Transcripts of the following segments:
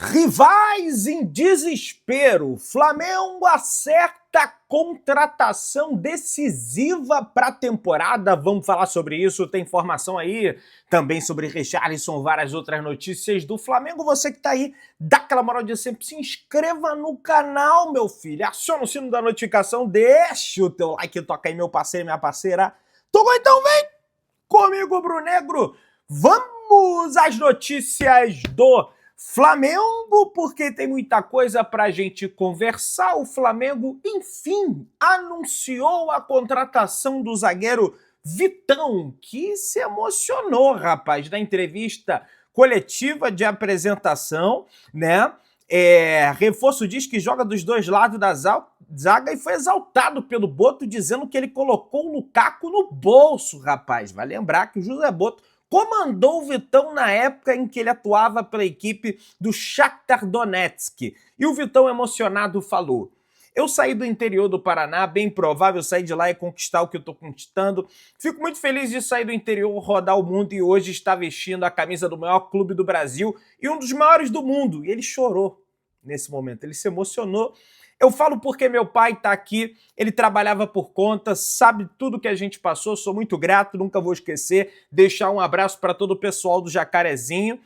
Rivais em desespero. Flamengo acerta contratação decisiva para a temporada. Vamos falar sobre isso. Tem informação aí também sobre Richarlison, várias outras notícias do Flamengo. Você que tá aí, dá aquela moral de sempre. Se inscreva no canal, meu filho. Aciona o sino da notificação. Deixa o teu like. Toca aí, meu parceiro e minha parceira. Tocou, então vem comigo, Brunegro. Vamos às notícias do Flamengo, porque tem muita coisa pra gente conversar. O Flamengo, enfim, anunciou a contratação do zagueiro Vitão, que se emocionou, rapaz, na entrevista coletiva de apresentação, né? Reforço diz que joga dos dois lados da zaga e foi exaltado pelo Boto, dizendo que ele colocou o Lukaku no bolso, rapaz. Vai lembrar que o José Boto comandou o Vitão na época em que ele atuava pela equipe do Shakhtar Donetsk. E o Vitão, emocionado, falou: eu saí do interior do Paraná, bem provável sair de lá e conquistar o que eu estou conquistando. Fico muito feliz de sair do interior, rodar o mundo e hoje estar vestindo a camisa do maior clube do Brasil e um dos maiores do mundo. E ele chorou nesse momento, ele se emocionou. Eu falo porque meu pai está aqui, ele trabalhava por conta, sabe tudo que a gente passou, sou muito grato, nunca vou esquecer. Deixar um abraço para todo o pessoal do Jacarezinho,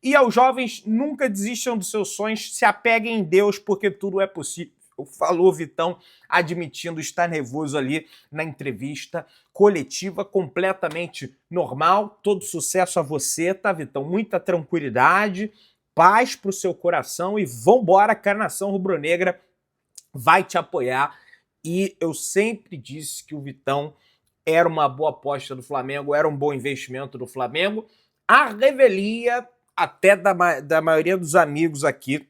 e aos jovens, nunca desistam dos seus sonhos, se apeguem em Deus, porque tudo é possível. Falou o Vitão, admitindo estar nervoso ali na entrevista coletiva, completamente normal. Todo sucesso a você, tá, Vitão? Muita tranquilidade, paz pro seu coração e vambora, que a nação rubro-negra vai te apoiar. E eu sempre disse que o Vitão era uma boa aposta do Flamengo, era um bom investimento do Flamengo. A revelia até da maioria dos amigos aqui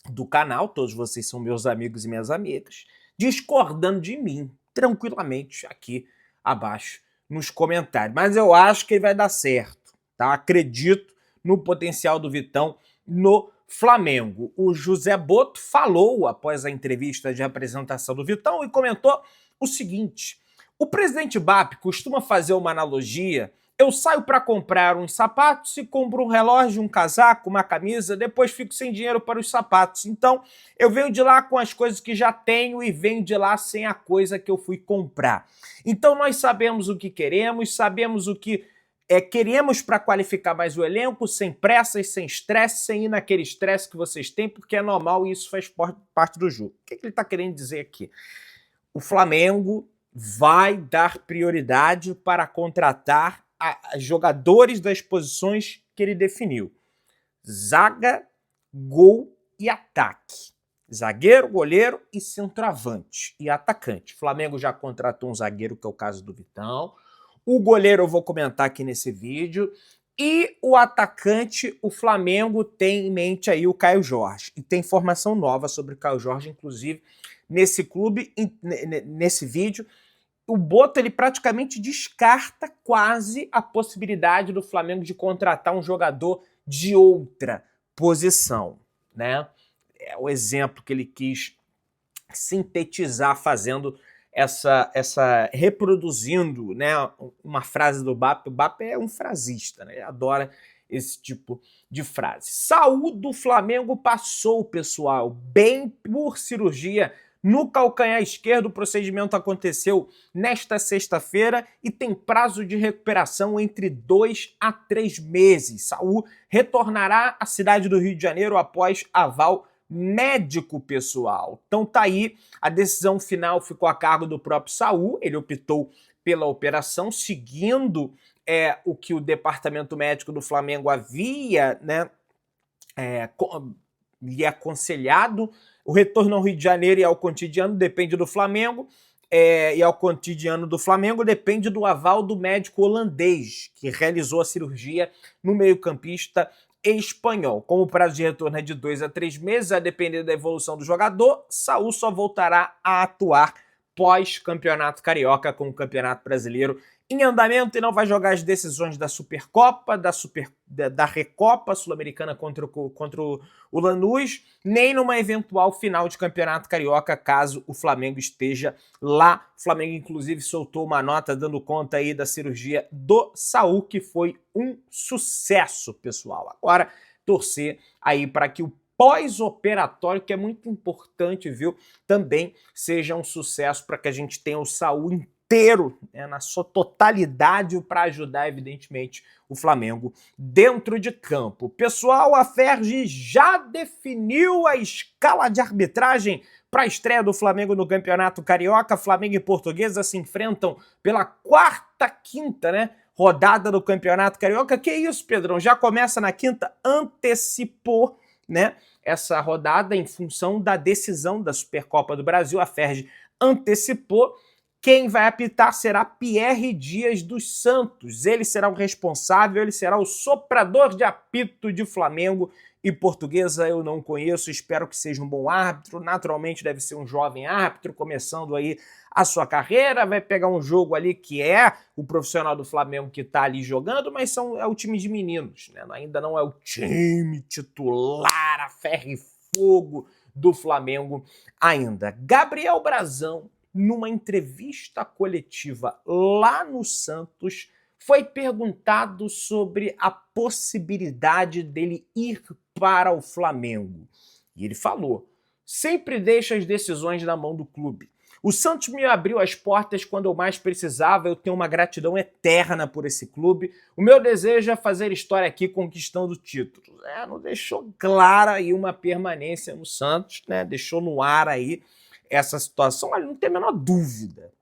do canal, todos vocês são meus amigos e minhas amigas, discordando de mim, tranquilamente, aqui abaixo nos comentários. Mas eu acho que ele vai dar certo, tá? Acredito no potencial do Vitão no Flamengo. O José Boto falou após a entrevista de apresentação do Vitão e comentou o seguinte: o presidente BAP costuma fazer uma analogia. Eu saio para comprar uns sapatos e compro um relógio, um casaco, uma camisa, depois fico sem dinheiro para os sapatos. Então, eu venho de lá com as coisas que já tenho e venho de lá sem a coisa que eu fui comprar. Então, nós sabemos o que queremos, sabemos o que queremos para qualificar mais o elenco, sem pressas, sem estresse, sem ir naquele estresse que vocês têm, porque é normal e isso faz parte do jogo. O que ele está querendo dizer aqui? O Flamengo vai dar prioridade para contratar jogadores das posições que ele definiu: zaga, gol e ataque. Zagueiro, goleiro e centroavante e atacante. O Flamengo já contratou um zagueiro, que é o caso do Vitão. O goleiro eu vou comentar aqui nesse vídeo. E o atacante, o Flamengo tem em mente aí o Caio Jorge. E tem informação nova sobre o Caio Jorge, inclusive, nesse clube, nesse vídeo. O Boto, ele praticamente descarta quase a possibilidade do Flamengo de contratar um jogador de outra posição, né? É o exemplo que ele quis sintetizar fazendo reproduzindo, né, uma frase do BAP. O BAP é um frasista, né? Ele adora esse tipo de frase. Saúde do Flamengo passou, pessoal, bem por cirurgia no calcanhar esquerdo. O procedimento aconteceu nesta sexta-feira e tem prazo de recuperação entre 2 a 3 meses. Saúl retornará à cidade do Rio de Janeiro após aval médico, pessoal. Então tá aí, a decisão final ficou a cargo do próprio Saúl. Ele optou pela operação, seguindo o que o departamento médico do Flamengo havia, né, lhe aconselhado. O retorno ao Rio de Janeiro e ao cotidiano depende do Flamengo, e ao cotidiano do Flamengo depende do aval do médico holandês, que realizou a cirurgia no meio-campista espanhol. Como o prazo de retorno é de 2 a 3 meses, a depender da evolução do jogador, Saúl só voltará a atuar pós-campeonato carioca, com o Campeonato Brasileiro em andamento, e não vai jogar as decisões da Supercopa, da Recopa Sul-Americana contra o Lanús, nem numa eventual final de Campeonato Carioca, caso o Flamengo esteja lá. O Flamengo, inclusive, soltou uma nota dando conta aí da cirurgia do Saúl, que foi um sucesso, pessoal. Agora, torcer aí para que o pós-operatório, que é muito importante, viu, também seja um sucesso para que a gente tenha o Saúl inteiro, né, na sua totalidade, para ajudar, evidentemente, o Flamengo dentro de campo. Pessoal, a Ferg já definiu a escala de arbitragem para a estreia do Flamengo no Campeonato Carioca. Flamengo e Portuguesa se enfrentam pela quinta, né, rodada do Campeonato Carioca. Que isso, Pedrão? Já começa na quinta? Antecipou, né, essa rodada em função da decisão da Supercopa do Brasil. A Ferg antecipou. Quem vai apitar será Pierre Dias dos Santos. Ele será o responsável, ele será o soprador de apito de Flamengo e Portuguesa. Eu não conheço, espero que seja um bom árbitro. Naturalmente deve ser um jovem árbitro, começando aí a sua carreira, vai pegar um jogo ali que é o profissional do Flamengo que está ali jogando, mas é o time de meninos, né? Ainda não é o time titular, a ferro e fogo do Flamengo ainda. Gabriel Brazão, numa entrevista coletiva lá no Santos, foi perguntado sobre a possibilidade dele ir para o Flamengo. E ele falou: sempre deixa as decisões na mão do clube. O Santos me abriu as portas quando eu mais precisava, eu tenho uma gratidão eterna por esse clube. O meu desejo é fazer história aqui conquistando títulos. Não deixou clara aí uma permanência no Santos, né? Deixou no ar aí essa situação. Olha, não tem a menor dúvida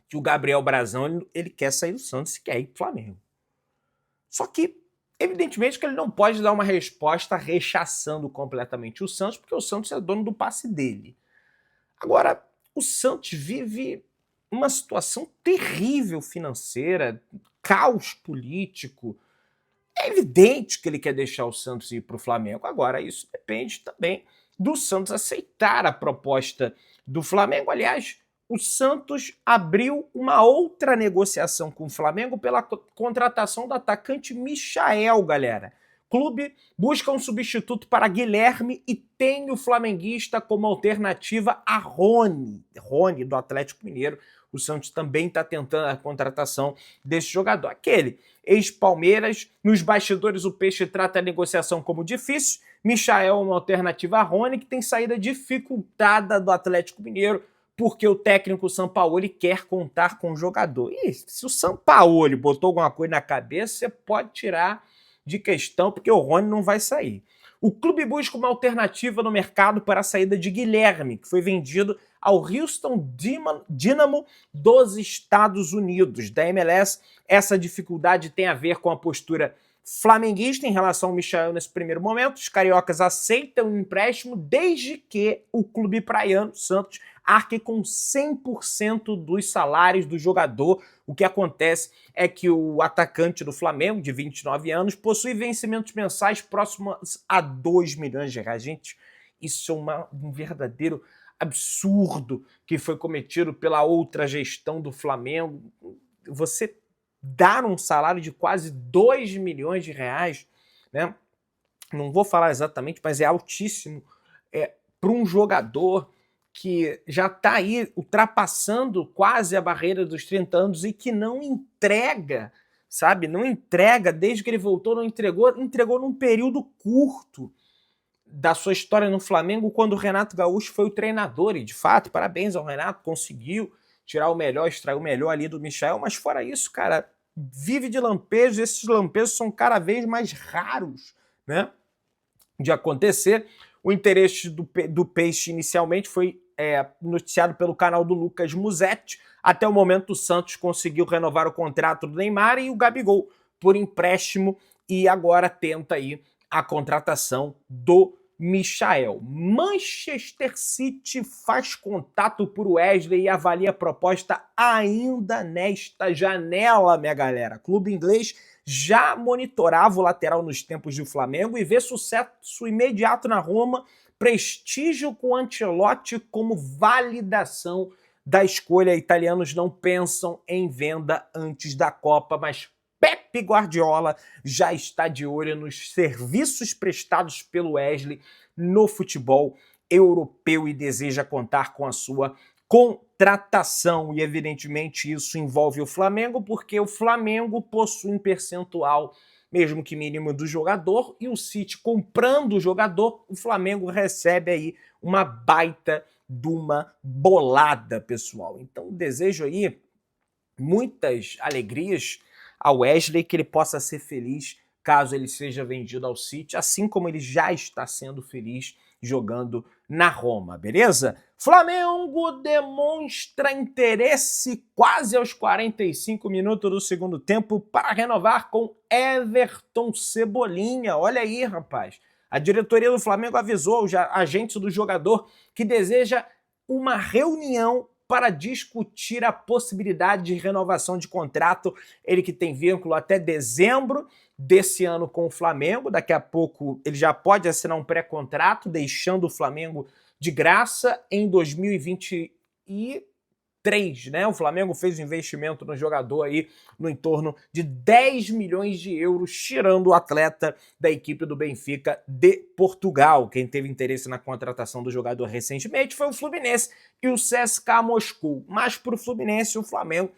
que o Gabriel Brazão ele quer sair do Santos e quer ir para o Flamengo. Só que, evidentemente, que ele não pode dar uma resposta rechaçando completamente o Santos, porque o Santos é dono do passe dele. Agora, o Santos vive uma situação terrível financeira, caos político. É evidente que ele quer deixar o Santos ir para o Flamengo. Agora, isso depende também do Santos aceitar a proposta do Flamengo. Aliás, o Santos abriu uma outra negociação com o Flamengo pela contratação do atacante Michael, galera. Clube busca um substituto para Guilherme e tem o flamenguista como alternativa a Rony do Atlético Mineiro. O Santos também está tentando a contratação desse jogador. Aquele ex-Palmeiras, nos bastidores o Peixe trata a negociação como difícil. Michael é uma alternativa a Rony, que tem saída dificultada do Atlético Mineiro, porque o técnico Sampaoli quer contar com o jogador. E se o Sampaoli botou alguma coisa na cabeça, você pode tirar de questão, porque o Rony não vai sair. O clube busca uma alternativa no mercado para a saída de Guilherme, que foi vendido ao Houston Dynamo dos Estados Unidos, da MLS. Essa dificuldade tem a ver com a postura flamenguista em relação ao Michael nesse primeiro momento. Os cariocas aceitam o empréstimo desde que o clube praiano, Santos, arque com 100% dos salários do jogador. O que acontece é que o atacante do Flamengo, de 29 anos, possui vencimentos mensais próximos a 2 milhões de reais. Gente, isso é um verdadeiro absurdo que foi cometido pela outra gestão do Flamengo. Você dar um salário de quase 2 milhões de reais, né? Não vou falar exatamente, mas é altíssimo para um jogador que já está aí ultrapassando quase a barreira dos 30 anos e que não entrega, sabe? Não entrega, desde que ele voltou, não entregou num período curto da sua história no Flamengo, quando o Renato Gaúcho foi o treinador. E, de fato, parabéns ao Renato, conseguiu tirar o melhor, extrair o melhor ali do Michael, mas fora isso, cara, vive de lampejos. Esses lampejos são cada vez mais raros, né, de acontecer. O interesse do Peixe inicialmente foi noticiado pelo canal do Lucas Musetti. Até o momento o Santos conseguiu renovar o contrato do Neymar e o Gabigol por empréstimo e agora tenta aí a contratação do Michael. Manchester City faz contato por Wesley e avalia a proposta ainda nesta janela, minha galera. Clube inglês já monitorava o lateral nos tempos do Flamengo e vê sucesso imediato na Roma, prestígio com Ancelotti como validação da escolha. Italianos não pensam em venda antes da Copa, mas Pepe Guardiola já está de olho nos serviços prestados pelo Wesley no futebol europeu e deseja contar com a sua contratação. E evidentemente isso envolve o Flamengo, porque o Flamengo possui um percentual mesmo que mínimo, do jogador, e o City comprando o jogador, o Flamengo recebe aí uma baita de uma bolada, pessoal. Então desejo aí muitas alegrias ao Wesley, que ele possa ser feliz caso ele seja vendido ao City, assim como ele já está sendo feliz jogando na Roma, beleza? Flamengo demonstra interesse quase aos 45 minutos do segundo tempo para renovar com Everton Cebolinha. Olha aí, rapaz. A diretoria do Flamengo avisou os agentes do jogador que deseja uma reunião para discutir a possibilidade de renovação de contrato. Ele que tem vínculo até dezembro desse ano com o Flamengo. Daqui a pouco ele já pode assinar um pré-contrato, deixando o Flamengo de graça em 2023, né? O Flamengo fez um investimento no jogador aí no entorno de 10 milhões de euros, tirando o atleta da equipe do Benfica de Portugal. Quem teve interesse na contratação do jogador recentemente foi o Fluminense e o CSKA Moscou. Mas para o Fluminense, o Flamengo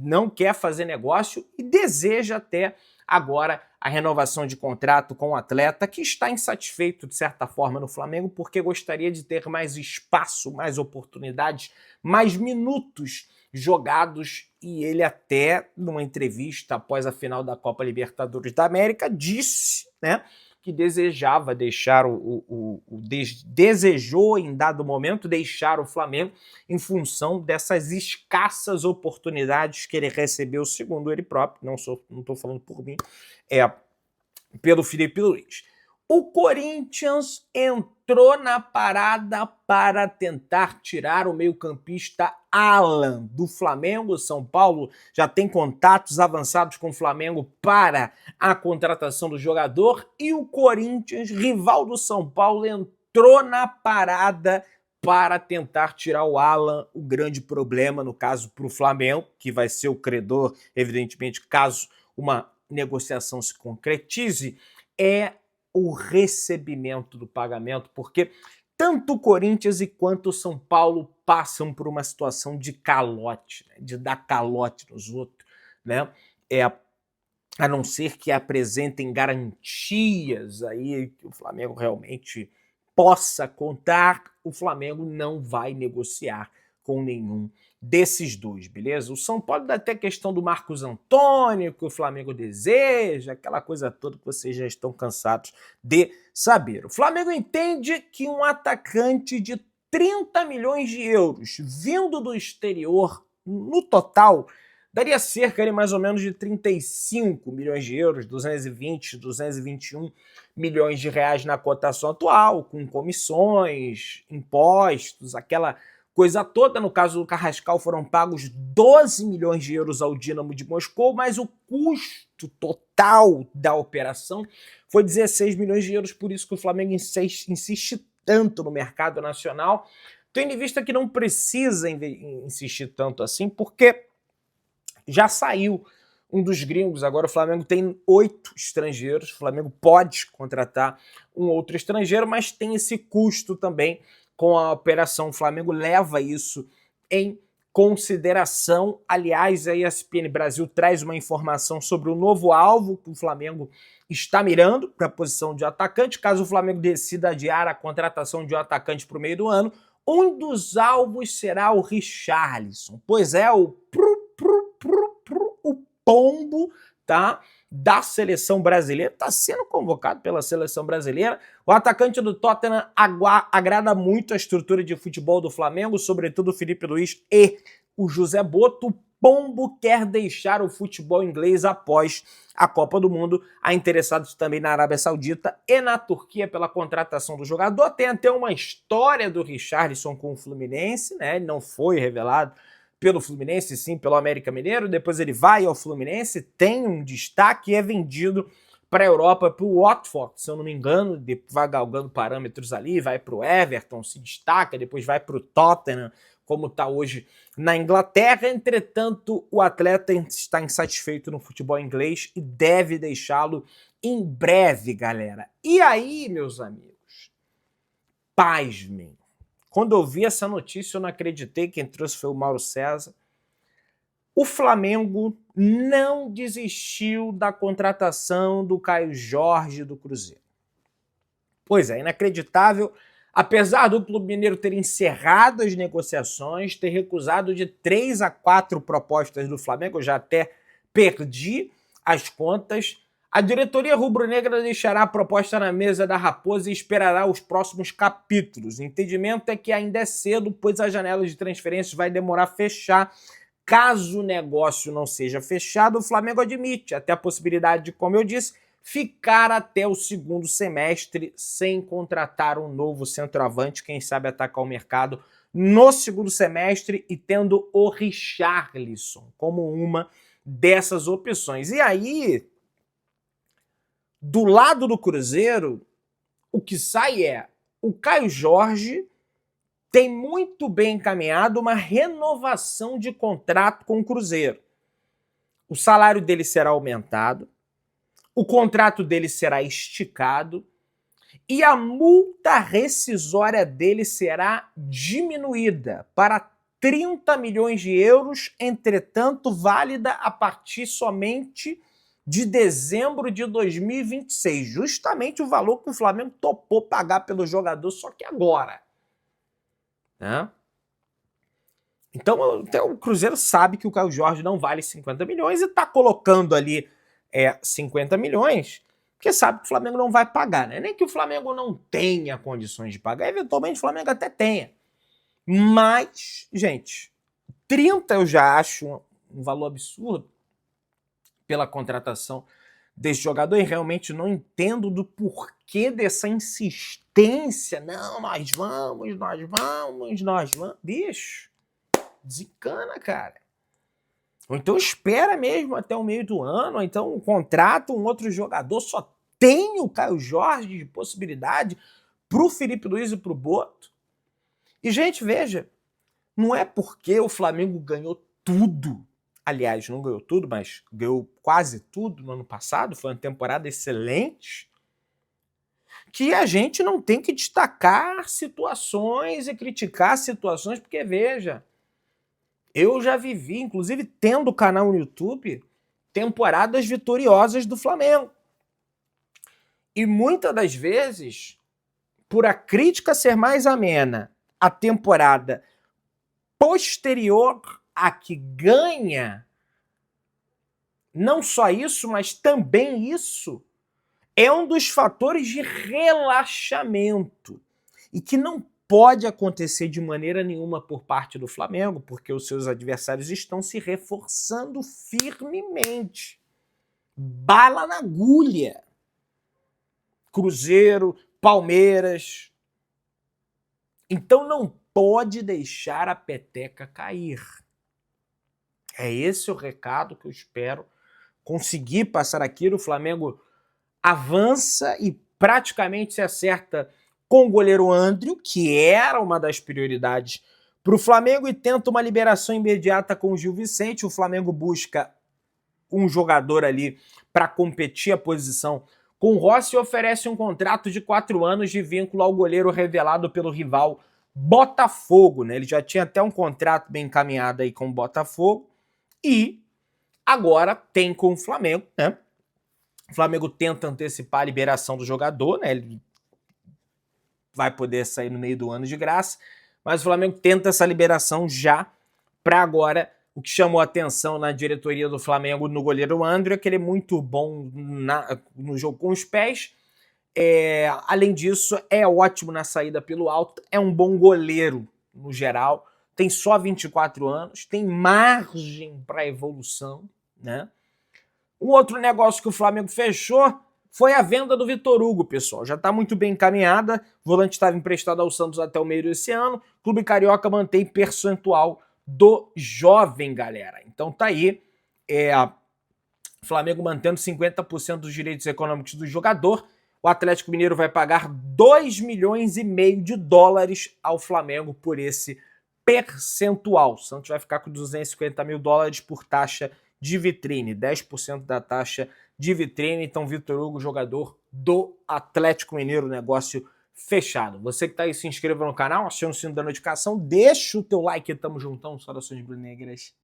não quer fazer negócio e deseja até agora a renovação de contrato com o atleta, que está insatisfeito, de certa forma, no Flamengo, porque gostaria de ter mais espaço, mais oportunidades, mais minutos jogados, e ele até, numa entrevista após a final da Copa Libertadores da América, disse, né, que desejava deixar desejou em dado momento deixar o Flamengo em função dessas escassas oportunidades que ele recebeu, segundo ele próprio, não estou falando por mim, pelo Felipe Luiz. O Corinthians entrou na parada para tentar tirar o meio-campista Alan do Flamengo. O São Paulo já tem contatos avançados com o Flamengo para a contratação do jogador, e o Corinthians, rival do São Paulo, entrou na parada para tentar tirar o Alan. O grande problema, no caso, para o Flamengo, que vai ser o credor, evidentemente, caso uma negociação se concretize, é o recebimento do pagamento, porque tanto o Corinthians quanto o São Paulo passam por uma situação de calote, né, de dar calote nos outros, né? A não ser que apresentem garantias aí que o Flamengo realmente possa contar, o Flamengo não vai negociar com nenhum desses dois, beleza? O São Paulo dá até questão do Marcos Antônio, que o Flamengo deseja, aquela coisa toda que vocês já estão cansados de saber. O Flamengo entende que um atacante de 30 milhões de euros vindo do exterior, no total, daria cerca de mais ou menos de 35 milhões de euros, 220, 221 milhões de reais na cotação atual, com comissões, impostos, aquela coisa toda. No caso do Carrascal foram pagos 12 milhões de euros ao Dínamo de Moscou, mas o custo total da operação foi 16 milhões de euros, por isso que o Flamengo insiste tanto no mercado nacional, tendo em vista que não precisa insistir tanto assim, porque já saiu um dos gringos, agora o Flamengo tem 8 estrangeiros, o Flamengo pode contratar um outro estrangeiro, mas tem esse custo também com a operação. O Flamengo leva isso em consideração. Aliás, a ESPN Brasil traz uma informação sobre o novo alvo que o Flamengo está mirando para a posição de atacante. Caso o Flamengo decida adiar a contratação de um atacante para o meio do ano, um dos alvos será o Richarlison. Pois é, o pombo, tá, da seleção brasileira, está sendo convocado pela seleção brasileira. O atacante do Tottenham agrada muito a estrutura de futebol do Flamengo, sobretudo o Felipe Luiz e o José Boto. O pombo quer deixar o futebol inglês após a Copa do Mundo. Há interessados também na Arábia Saudita e na Turquia pela contratação do jogador. Tem até uma história do Richarlison com o Fluminense, né? Ele não foi revelado pelo Fluminense, sim, pelo América Mineiro. Depois ele vai ao Fluminense, tem um destaque e é vendido para a Europa, para o Watford, se eu não me engano, vai galgando parâmetros ali, vai para o Everton, se destaca, depois vai para o Tottenham, como está hoje na Inglaterra. Entretanto, o atleta está insatisfeito no futebol inglês e deve deixá-lo em breve, galera. E aí, meus amigos, pasmem. Quando eu vi essa notícia, eu não acreditei. Quem trouxe foi o Mauro César. O Flamengo não desistiu da contratação do Caio Jorge do Cruzeiro. Pois é, inacreditável. Apesar do Clube Mineiro ter encerrado as negociações, ter recusado de 3 a 4 propostas do Flamengo, eu já até perdi as contas, a diretoria rubro-negra deixará a proposta na mesa da Raposa e esperará os próximos capítulos. O entendimento é que ainda é cedo, pois a janela de transferências vai demorar a fechar. Caso o negócio não seja fechado, o Flamengo admite até a possibilidade de, como eu disse, ficar até o segundo semestre sem contratar um novo centroavante, quem sabe atacar o mercado no segundo semestre e tendo o Richarlison como uma dessas opções. E aí, do lado do Cruzeiro, o que sai é o Caio Jorge tem muito bem encaminhado uma renovação de contrato com o Cruzeiro. O salário dele será aumentado, o contrato dele será esticado e a multa rescisória dele será diminuída para 30 milhões de euros, entretanto, válida a partir somente de dezembro de 2026. Justamente o valor que o Flamengo topou pagar pelo jogador, só que agora. Né? Então, o Cruzeiro sabe que o Caio Jorge não vale 50 milhões e está colocando ali 50 milhões, porque sabe que o Flamengo não vai pagar, né? Nem que o Flamengo não tenha condições de pagar, eventualmente o Flamengo até tenha. Mas, gente, 30 eu já acho um valor absurdo pela contratação desse jogador e realmente não entendo do porquê dessa insistência. Não, nós vamos. Bicho, desencana, cara. Ou então espera mesmo até o meio do ano, ou então contrata um outro jogador, só tem o Caio Jorge de possibilidade pro Felipe Luiz e pro Boto. E, gente, veja, não é porque o Flamengo ganhou tudo, aliás, não ganhou tudo, mas ganhou quase tudo no ano passado, foi uma temporada excelente, que a gente não tem que destacar situações e criticar situações, porque, veja, eu já vivi, inclusive tendo canal no YouTube, temporadas vitoriosas do Flamengo. E muitas das vezes, por a crítica ser mais amena, a temporada posterior a que ganha, não só isso, mas também isso, é um dos fatores de relaxamento e que não pode acontecer de maneira nenhuma por parte do Flamengo, porque os seus adversários estão se reforçando firmemente. Bala na agulha. Cruzeiro, Palmeiras. Então não pode deixar a peteca cair. É esse o recado que eu espero conseguir passar aqui. O Flamengo avança e praticamente se acerta com o goleiro André, que era uma das prioridades para o Flamengo, e tenta uma liberação imediata com o Gil Vicente. O Flamengo busca um jogador ali para competir a posição com o Rossi e oferece um contrato de 4 anos de vínculo ao goleiro revelado pelo rival Botafogo. Né? Ele já tinha até um contrato bem encaminhado aí com o Botafogo e agora tem com o Flamengo. Né? O Flamengo tenta antecipar a liberação do jogador, né? Ele vai poder sair no meio do ano de graça, mas o Flamengo tenta essa liberação já para agora. O que chamou a atenção na diretoria do Flamengo no goleiro André é que ele é muito bom no jogo com os pés. Além disso, é ótimo na saída pelo alto, é um bom goleiro no geral, tem só 24 anos, tem margem para evolução. Né? Um outro negócio que o Flamengo fechou foi a venda do Vitor Hugo, pessoal. Já está muito bem encaminhada. O volante estava emprestado ao Santos até o meio desse ano. O Clube Carioca mantém percentual do jovem, galera. Então tá aí. O Flamengo mantendo 50% dos direitos econômicos do jogador. O Atlético Mineiro vai pagar 2,5 milhões de dólares ao Flamengo por esse percentual. O Santos vai ficar com 250 mil dólares por taxa de vitrine, 10% da taxa de vitrine. Então, Vitor Hugo, jogador do Atlético Mineiro, negócio fechado. Você que tá aí, se inscreva no canal, aciona o sino da notificação, deixa o teu like, tamo juntão, saudações brunegras.